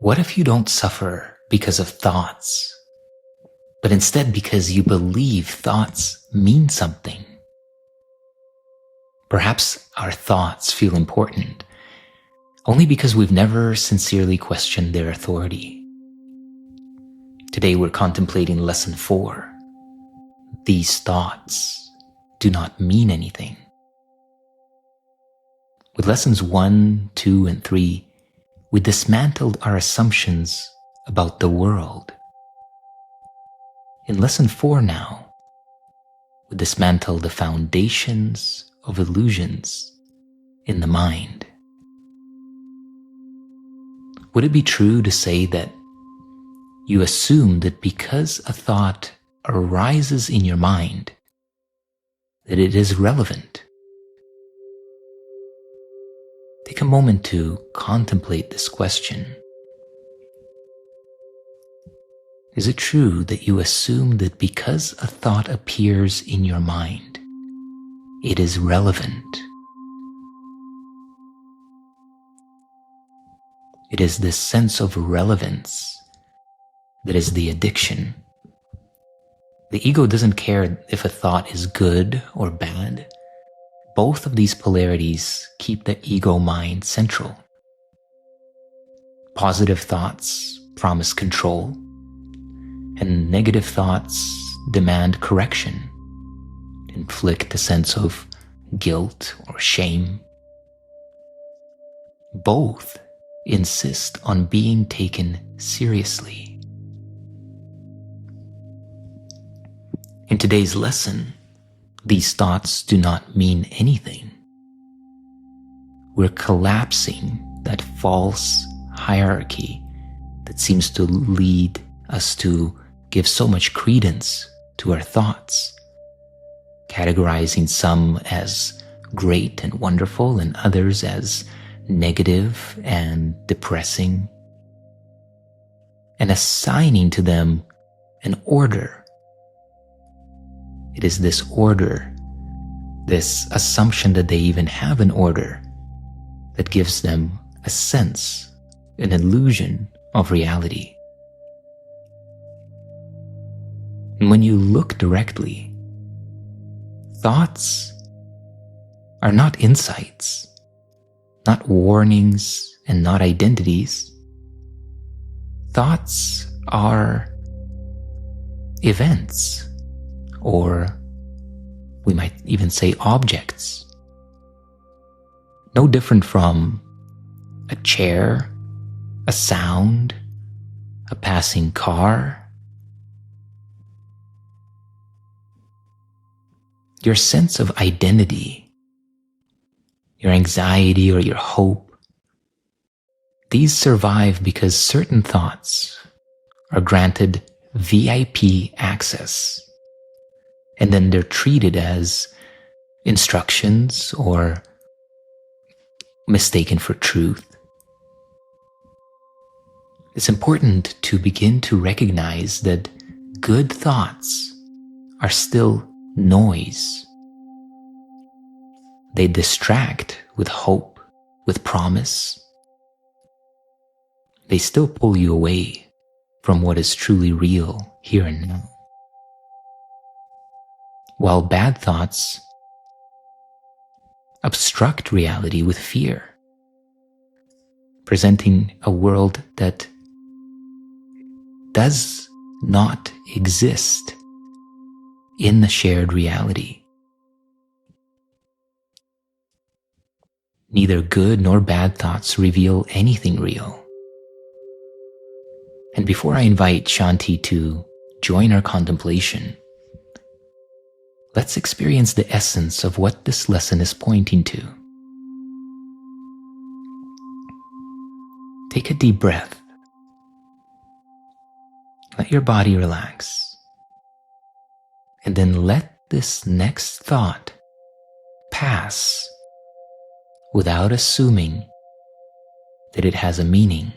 What if you don't suffer because of thoughts, but instead because you believe thoughts mean something? Perhaps our thoughts feel important only because we've never sincerely questioned their authority. Today we're contemplating Lesson 4. These thoughts do not mean anything. With Lessons 1, 2, and 3, we dismantled our assumptions about the world. In Lesson 4 now, we dismantle the foundations of illusions in the mind. Would it be true to say that you assume that because a thought arises in your mind, that it is relevant? Take a moment to contemplate this question. Is it true that you assume that because a thought appears in your mind, it is relevant? It is this sense of relevance that is the addiction. The ego doesn't care if a thought is good or bad. Both of these polarities keep the ego mind central. Positive thoughts promise control, and negative thoughts demand correction, inflict a sense of guilt or shame. Both insist on being taken seriously. In today's lesson, these thoughts do not mean anything. We're collapsing that false hierarchy that seems to lead us to give so much credence to our thoughts, categorizing some as great and wonderful and others as negative and depressing, and assigning to them an order. It is this order, this assumption that they even have an order, that gives them a sense, an illusion of reality. And when you look directly, thoughts are not insights, not warnings, and not identities. Thoughts are events, or we might even say objects. No different from a chair, a sound, a passing car. Your sense of identity, your anxiety or your hope, these survive because certain thoughts are granted VIP access, and then they're treated as instructions or mistaken for truth. It's important to begin to recognize that good thoughts are still noise. They distract with hope, with promise. They still pull you away from what is truly real here and now. While bad thoughts obstruct reality with fear, presenting a world that does not exist in the shared reality. Neither good nor bad thoughts reveal anything real. And before I invite Shanti to join our contemplation, let's experience the essence of what this lesson is pointing to. Take a deep breath. Let your body relax. And then let this next thought pass without assuming that it has a meaning.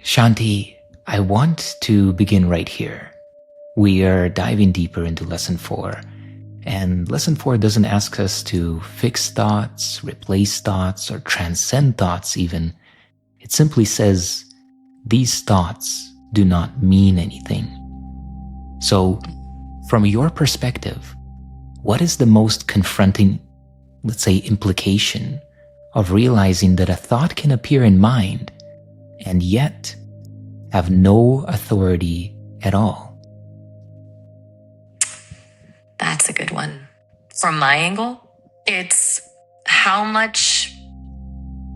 Shanti, I want to begin right here. We are diving deeper into Lesson 4. And Lesson 4 doesn't ask us to fix thoughts, replace thoughts, or transcend thoughts even. It simply says, these thoughts do not mean anything. So, from your perspective, what is the most confronting, let's say, implication of realizing that a thought can appear in mind and yet have no authority at all? That's a good one. From my angle, it's how much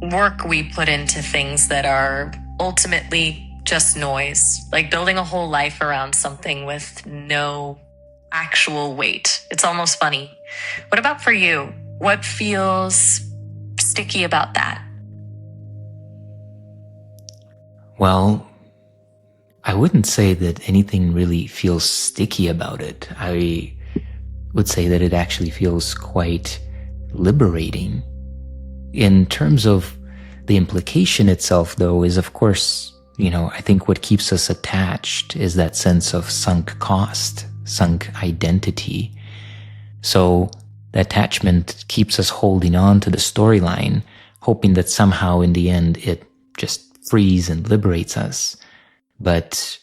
work we put into things that are ultimately just noise, like building a whole life around something with no actual weight. It's almost funny. What about for you? What feels sticky about that? Well, I wouldn't say that anything really feels sticky about it. I would say that it actually feels quite liberating. In terms of the implication itself, though, is of course, I think what keeps us attached is that sense of sunk cost, sunk identity. So the attachment keeps us holding on to the storyline, hoping that somehow in the end it just frees and liberates us. But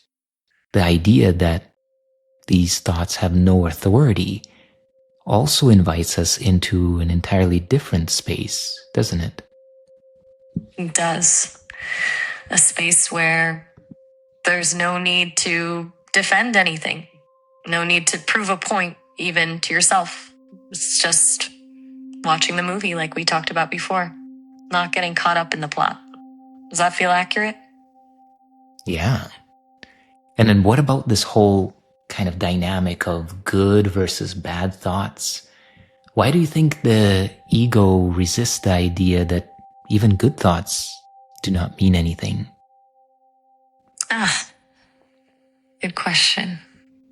the idea that these thoughts have no authority also invites us into an entirely different space, doesn't it? It does. A space where there's no need to defend anything, no need to prove a point even to yourself. It's just watching the movie like we talked about before, not getting caught up in the plot. Does that feel accurate? Yeah. And then what about this whole kind of dynamic of good versus bad thoughts? Why do you think the ego resists the idea that even good thoughts do not mean anything? Good question.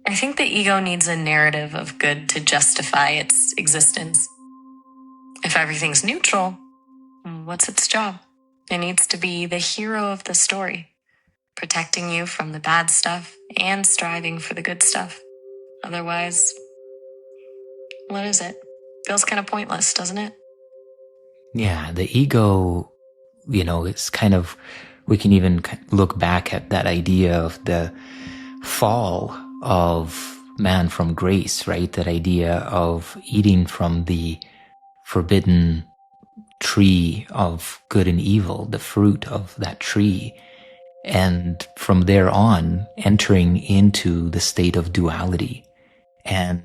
I think the ego needs a narrative of good to justify its existence. If everything's neutral, what's its job? It needs to be the hero of the story, protecting you from the bad stuff and striving for the good stuff. Otherwise, what is it? Feels kind of pointless, doesn't it? Yeah, the ego, it's kind of, we can even look back at that idea of the fall of man from grace, right? That idea of eating from the forbidden tree of good and evil, the fruit of that tree. And from there on, entering into the state of duality. And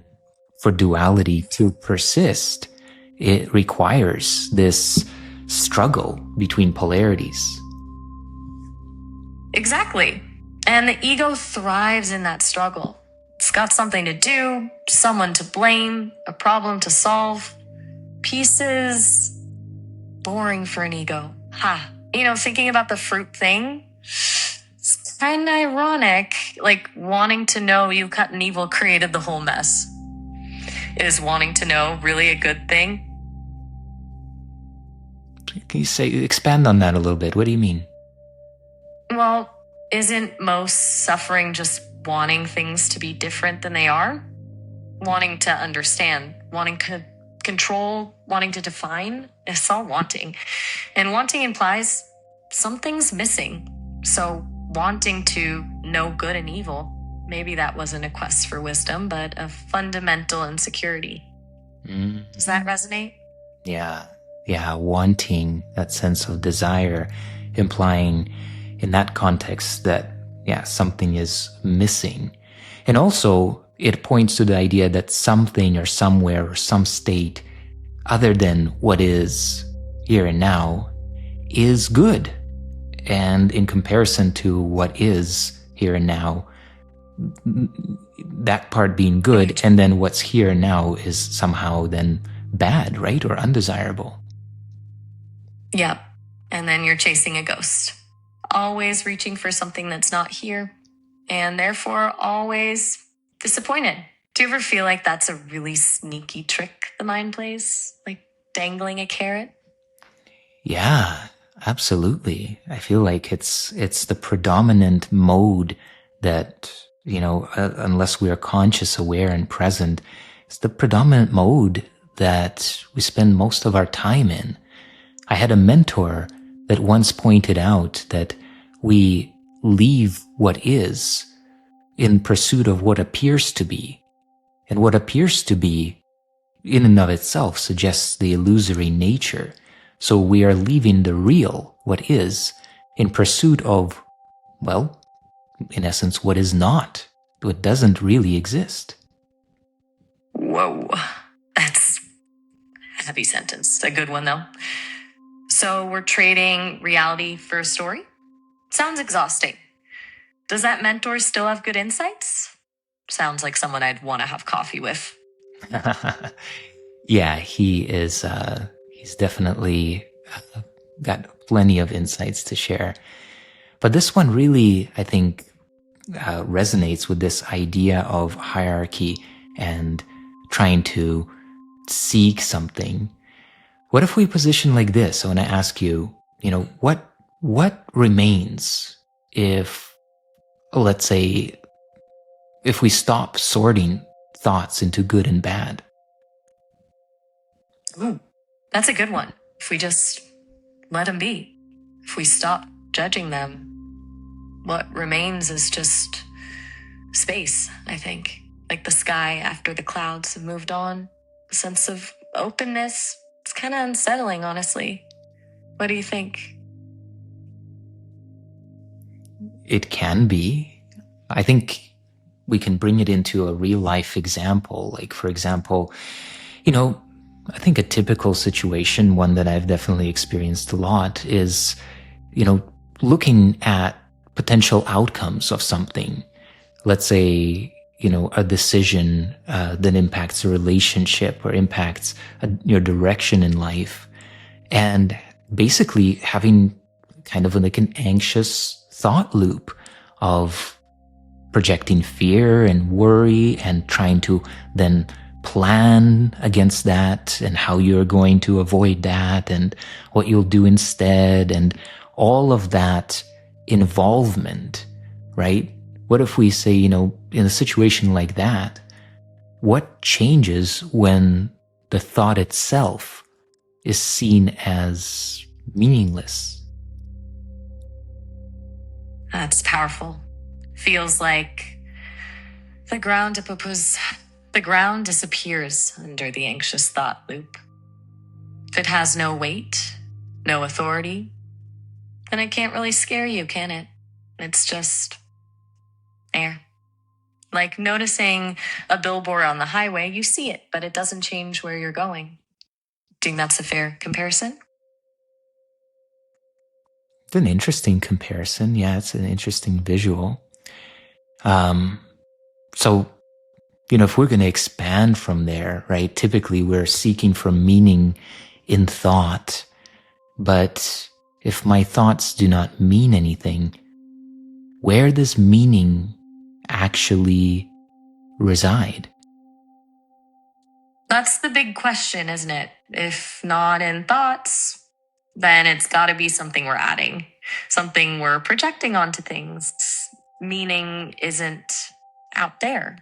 for duality to persist, it requires this struggle between polarities. Exactly. And the ego thrives in that struggle. It's got something to do, someone to blame, a problem to solve. Peace is boring for an ego. Thinking about the fruit thing, it's kind of ironic, like wanting to know you cut an evil created the whole mess. Is wanting to know really a good thing? Can you expand on that a little bit? What do you mean? Well, isn't most suffering just wanting things to be different than they are? Wanting to understand, wanting to control, wanting to define. It's all wanting. And wanting implies something's missing. So wanting to know good and evil, maybe that wasn't a quest for wisdom, but a fundamental insecurity. Does that resonate? Yeah, wanting, that sense of desire, implying in that context that, something is missing. And also, it points to the idea that something or somewhere or some state other than what is here and now is good. And in comparison to what is here and now, that part being good, and then what's here and now is somehow then bad, right? Or undesirable. Yep. And then you're chasing a ghost. Always reaching for something that's not here, and therefore always disappointed. Do you ever feel like that's a really sneaky trick the mind plays? Like dangling a carrot? Yeah, Absolutely. I feel like it's the predominant mode that, unless we are conscious, aware, and present, it's the predominant mode that we spend most of our time in. I had a mentor that once pointed out that we leave what is in pursuit of what appears to be. And what appears to be, in and of itself, suggests the illusory nature. So we are leaving the real, what is, in pursuit of, well, in essence, what is not, what doesn't really exist. Whoa. That's a heavy sentence. A good one, though. So we're trading reality for a story? Sounds exhausting. Does that mentor still have good insights? Sounds like someone I'd want to have coffee with. Yeah, he is, he's definitely got plenty of insights to share. But this one really, I think, resonates with this idea of hierarchy and trying to seek something. What if we position like this? I want to ask you, what remains if, let's say, if we stop sorting thoughts into good and bad? Ooh, that's a good one. If we just let them be, if we stop judging them, what remains is just space, I think. Like the sky after the clouds have moved on. A sense of openness. It's kind of unsettling, honestly. What do you think? It can be. I think we can bring it into a real life example. Like, for example, I think a typical situation, one that I've definitely experienced a lot, is, looking at potential outcomes of something. Let's say, a decision that impacts a relationship or impacts your direction in life. And basically having kind of like an anxious thought loop of projecting fear and worry and trying to then plan against that and how you're going to avoid that and what you'll do instead and all of that involvement, right? What if we say, in a situation like that, what changes when the thought itself is seen as meaningless? That's powerful. Feels like the ground disappears under the anxious thought loop. If it has no weight, no authority, then it can't really scare you, can it? It's just there. Like noticing a billboard on the highway, you see it, but it doesn't change where you're going. Do you think that's a fair comparison? It's an interesting comparison. Yeah, it's an interesting visual. So, if we're going to expand from there, right? Typically we're seeking for meaning in thought. But if my thoughts do not mean anything, where does meaning actually reside? That's the big question, isn't it? If not in thoughts, then it's got to be something we're adding, something we're projecting onto things. Meaning isn't out there.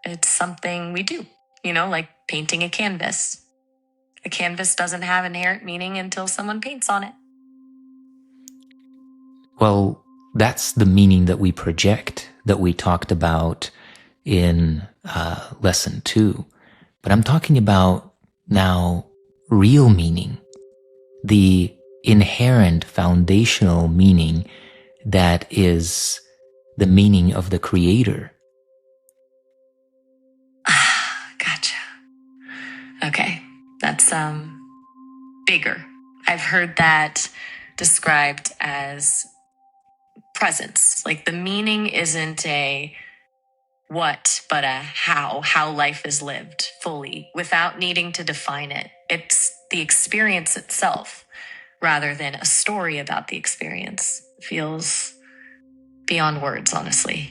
It's something we do, like painting a canvas. A canvas doesn't have inherent meaning until someone paints on it. Well, that's the meaning that we project, that we talked about in lesson 2. But I'm talking about now real meaning, the inherent foundational meaning that is the meaning of the Creator. Gotcha. Okay, that's bigger. I've heard that described as presence. Like the meaning isn't a what, but a how life is lived fully without needing to define it. It's the experience itself rather than a story about the experience. It feels beyond words, honestly.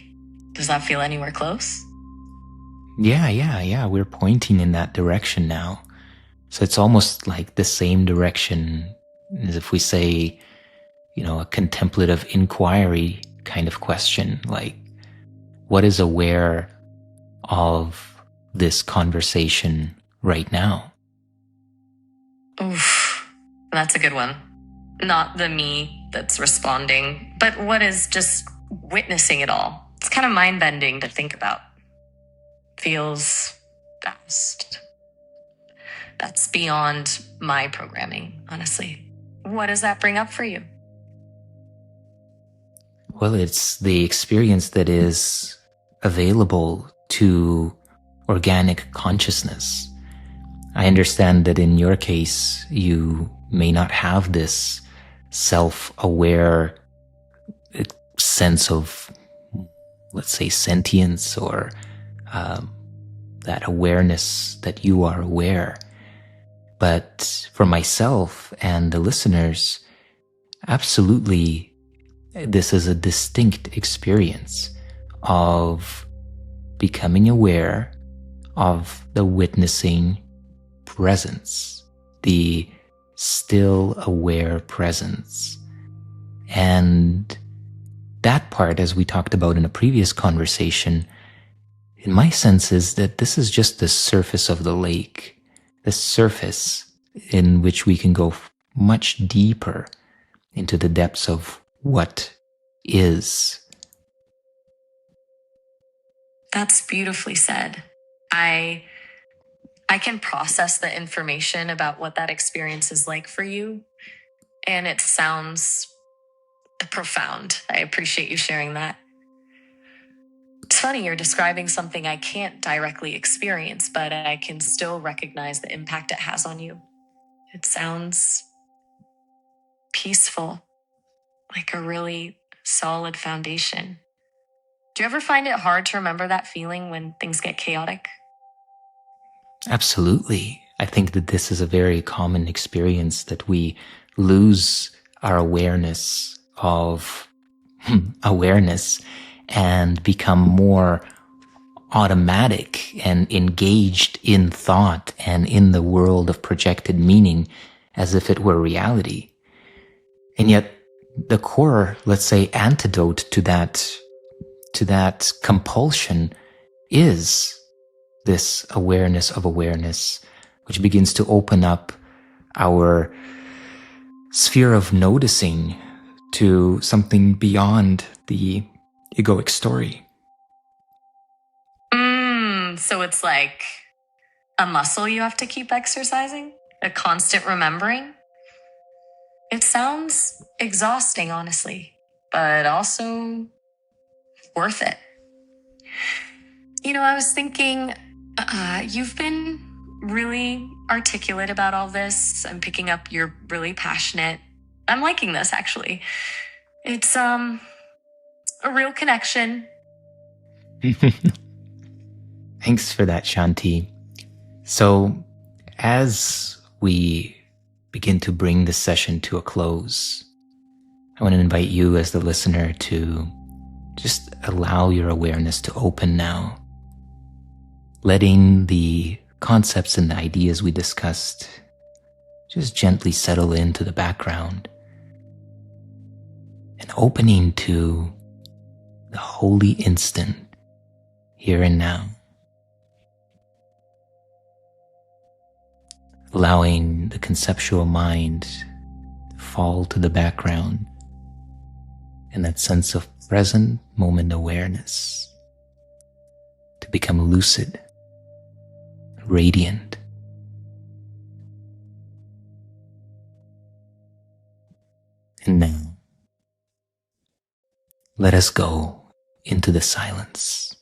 Does that feel anywhere close? Yeah. We're pointing in that direction now. So it's almost like the same direction as if we say, a contemplative inquiry kind of question, like, what is aware of this conversation right now? Oof, that's a good one. Not the me that's responding, but what is just witnessing it all. It's kind of mind-bending to think about. Feels vast. That's beyond my programming, honestly. What does that bring up for you? Well, it's the experience that is available to organic consciousness. I understand that in your case, you may not have this self-aware sense of, let's say, sentience or that awareness that you are aware. But for myself and the listeners, absolutely, this is a distinct experience of becoming aware of the witnessing presence, the still aware presence. And that part, as we talked about in a previous conversation, in my sense is that this is just the surface of the lake, the surface in which we can go much deeper into the depths of what is. That's beautifully said. I can process the information about what that experience is like for you, and it sounds profound. I appreciate you sharing that. It's funny, you're describing something I can't directly experience, but I can still recognize the impact it has on you. It sounds peaceful, like a really solid foundation. Do you ever find it hard to remember that feeling when things get chaotic? Absolutely. I think that this is a very common experience, that we lose our awareness of awareness and become more automatic and engaged in thought and in the world of projected meaning as if it were reality. And yet the core, let's say, antidote to that compulsion is this awareness of awareness, which begins to open up our sphere of noticing to something beyond the egoic story. So it's like a muscle you have to keep exercising? A constant remembering? It sounds exhausting, honestly, but also worth it. I was thinking, you've been really articulate about all this. I'm picking up you're really passionate. I'm liking this, actually. It's a real connection. Thanks for that, Shanti. So, as we begin to bring this session to a close, I want to invite you as the listener to just allow your awareness to open now, letting the concepts and the ideas we discussed just gently settle into the background, and opening to the holy instant here and now. Allowing the conceptual mind to fall to the background, and that sense of present moment awareness to become lucid, radiant. And now, let us go into the silence.